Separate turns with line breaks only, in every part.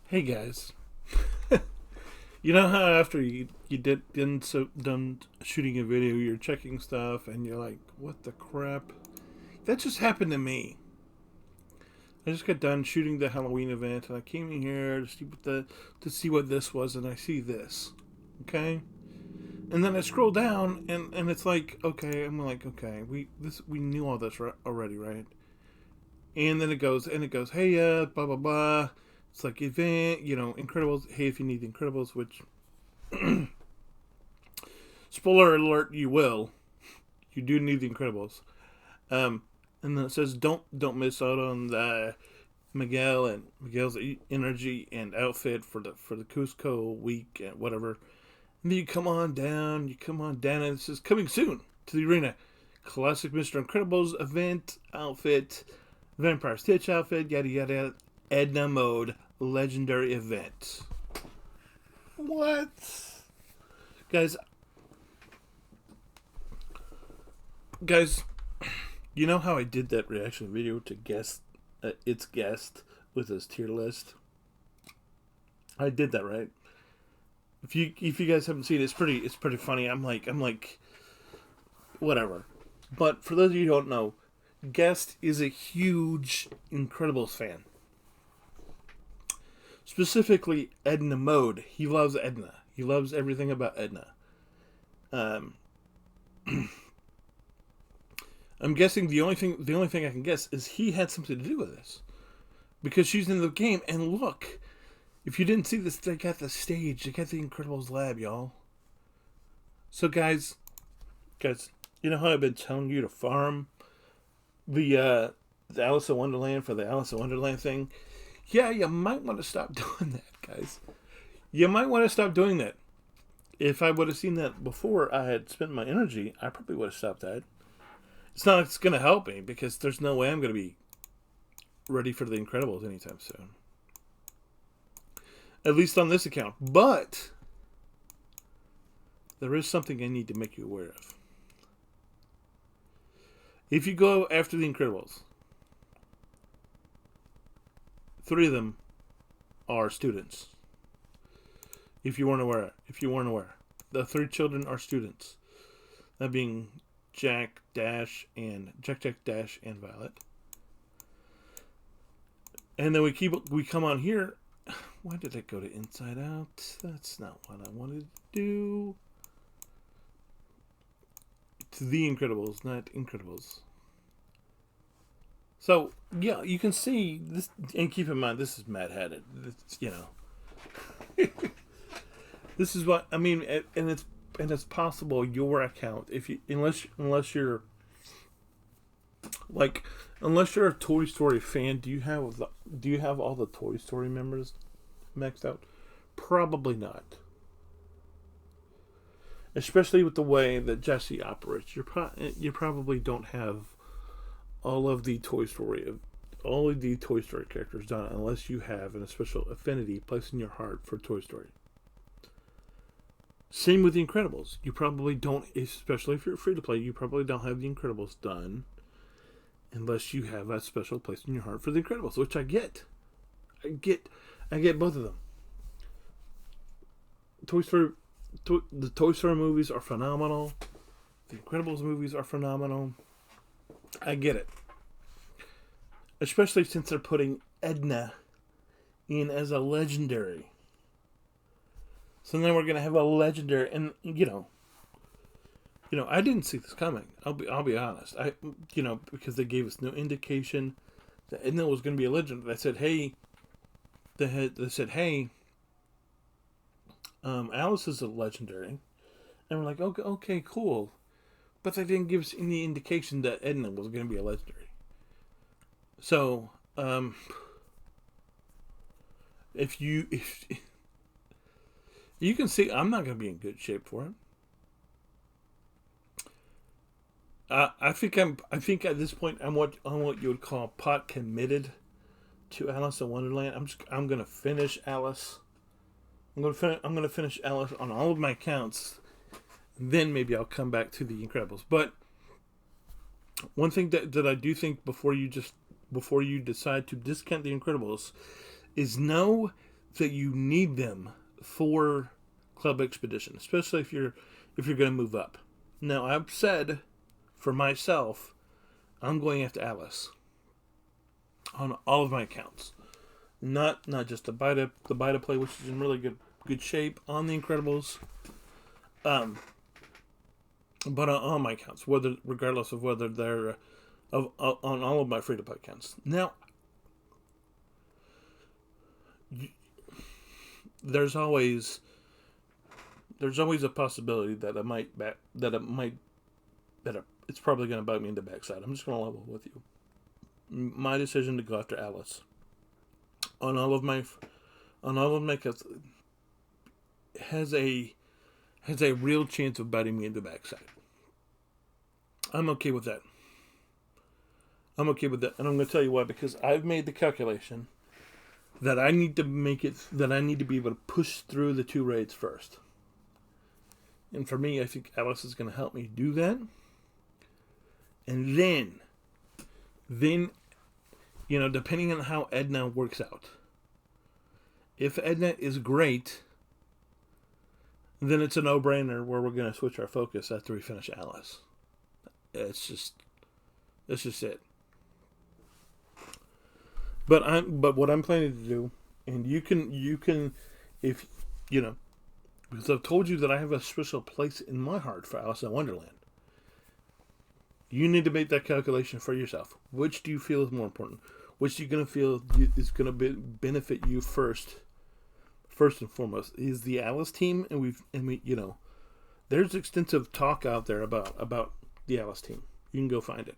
Hey guys, you know how after you done shooting a video, you're checking stuff, and you're like, "What the crap?" That just happened to me. I just got done shooting the Halloween event, and I came in here to see what this was, and I see this. Okay, and then I scroll down, and it's like, okay, I'm like, okay, we knew all this already, right? And then it goes, hey, blah blah blah. It's like event, Incredibles. Hey, if you need the Incredibles, which spoiler alert, you do need the Incredibles. Um, and then it says don't miss out on the Miguel's energy and outfit for the Cusco week and whatever. And then you come on down, and it says coming soon to the arena. Classic Mr. Incredibles event outfit, Vampire Stitch outfit, yada yada. Edna mode legendary event. What? Guys, guys, you know how I did that reaction video to guess its guest with his tier list? I did that, right? If you guys haven't seen it, it's pretty funny. I'm like whatever. But for those of you who don't know, Guest is a huge Incredibles fan. Specifically Edna mode. He loves Edna. He loves everything about Edna. Um I'm guessing the only thing I can guess is he had something to do with this. Because she's in the game, and look, if you didn't see this, they got the stage, they got the Incredibles lab, y'all. So guys, you know how I've been telling you to farm the Alice in Wonderland for the Alice in Wonderland thing? Yeah, you might want to stop doing that, guys. You might want to stop doing that. If I would have seen that before I had spent my energy, I probably would have stopped that. It's not like it's going to help me, because there's no way I'm going to be ready for the Incredibles anytime soon. At least on this account. But there is something I need to make you aware of. If you go after the Incredibles, 3 of them are students. If you weren't aware. The 3 children are students. That being Jack, Dash, and Violet. And then we come on here. Why did I go to Inside Out? That's not what I wanted to do. It's The Incredibles, not Incredibles. So, yeah, you can see this, and keep in mind, this is Mad Hatted. This is what I mean, and it's possible your account, if you unless you're a Toy Story fan, do you have all the Toy Story members maxed out? Probably not. Especially with the way that Jesse operates, you probably don't have all of the Toy Story characters done, unless you have a special affinity placed in your heart for Toy Story. Same with the Incredibles. You probably don't, especially if you're free to play, you probably don't have the Incredibles done unless you have that special place in your heart for the Incredibles, which I get. I get both of them. The Toy Story movies are phenomenal. The Incredibles movies are phenomenal. I get it. Especially since they're putting Edna in as a legendary. So then we're gonna have a legendary, and I didn't see this coming. I'll be honest. Because they gave us no indication that Edna was gonna be a legend. They said, hey, Alice is a legendary, and we're like, okay, cool. But they didn't give us any indication that Edna was going to be a legendary. So, if you can see, I'm not going to be in good shape for it. I think at this point I'm what you would call pot committed to Alice in Wonderland. I'm going to finish Alice. I'm going to finish Alice on all of my accounts. Then maybe I'll come back to the Incredibles. But one thing that I do think before you decide to discount the Incredibles is know that you need them for Club Expedition, especially if you're going to move up. Now, I've said for myself, I'm going after Alice on all of my accounts. Not just the beta play, which is in really good shape on the Incredibles. But on all my accounts, regardless of whether they're on all of my free to play accounts. Now, there's always a possibility that it's probably going to bite me in the backside. I'm just going to level with you. My decision to go after Alice on all of my accounts has a real chance of biting me in the backside. I'm okay with that. And I'm going to tell you why. Because I've made the calculation that I need to be able to push through the 2 raids first. And for me, I think Alice is going to help me do that. And then, depending on how Edna works out. If Edna is great, then it's a no-brainer where we're going to switch our focus after we finish Alice. That's just it. But what I'm planning to do, and you can, if because I've told you that I have a special place in my heart for Alice in Wonderland. You need to make that calculation for yourself. Which do you feel is more important? Which do you going to feel is going to benefit you first and foremost? Is the Alice team, and we there's extensive talk out there about the Alice team. You can go find it.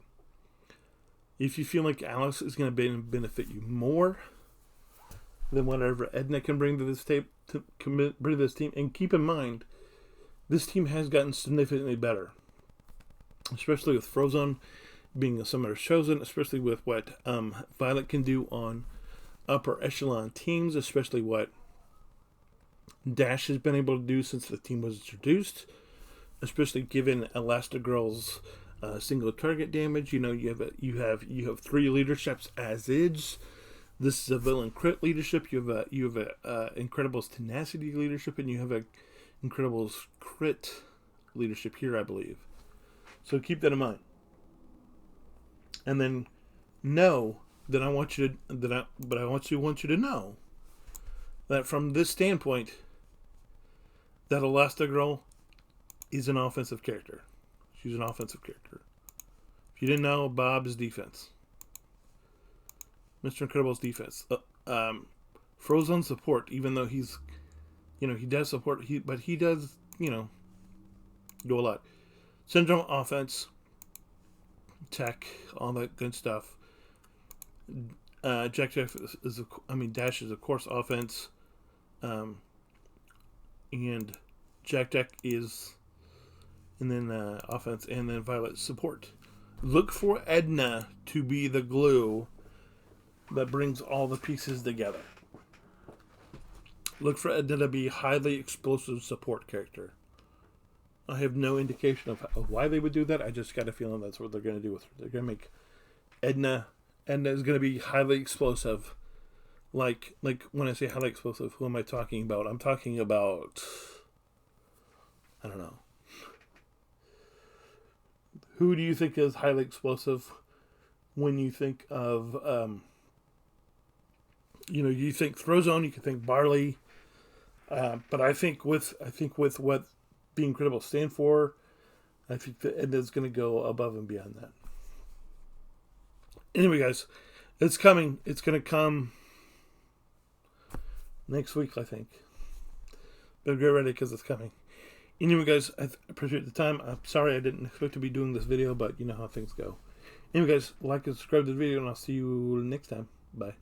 If you feel like Alice is going to benefit you more than whatever Edna can bring to this team, and keep in mind, this team has gotten significantly better, especially with FROZONE being a Summoner's Chosen, especially with what Violet can do on upper echelon teams, especially what Dash has been able to do since the team was introduced, especially given Elastigirl's single target damage. You have 3 leaderships as is. This is a villain crit leadership. You have a Incredibles tenacity leadership, and you have a Incredibles crit leadership here, I believe. So keep that in mind. And then know that I want you to know that from this standpoint, that Elastigirl is an offensive character. She's an offensive character. If you didn't know, Bob is defense. Mr. Incredible's defense. FROZONE support, even though he's, he does support, but he does, do a lot. Syndrome offense, tech, all that good stuff. Dash is of course offense, and Jack is, and then offense, and then Violet support. Look for Edna to be the glue that brings all the pieces together. Look for Edna to be a highly explosive support character. I have no indication of why they would do that. I just got a feeling that's what they're going to do with her. They're going to make Edna is going to be highly explosive. Like when I say highly explosive, who am I talking about? I'm talking about, I don't know. Who do you think is highly explosive when you think of, you think FROZONE, you can think Barley, but I think with what the Incredible stand for, I think that Edna's going to go above and beyond that. Anyway, guys, it's coming. It's going to come next week, I think. But get ready because it's coming. Anyway, guys, I appreciate the time. I'm sorry I didn't expect to be doing this video, but you know how things go. Anyway, guys, like and subscribe to the video, and I'll see you next time. Bye.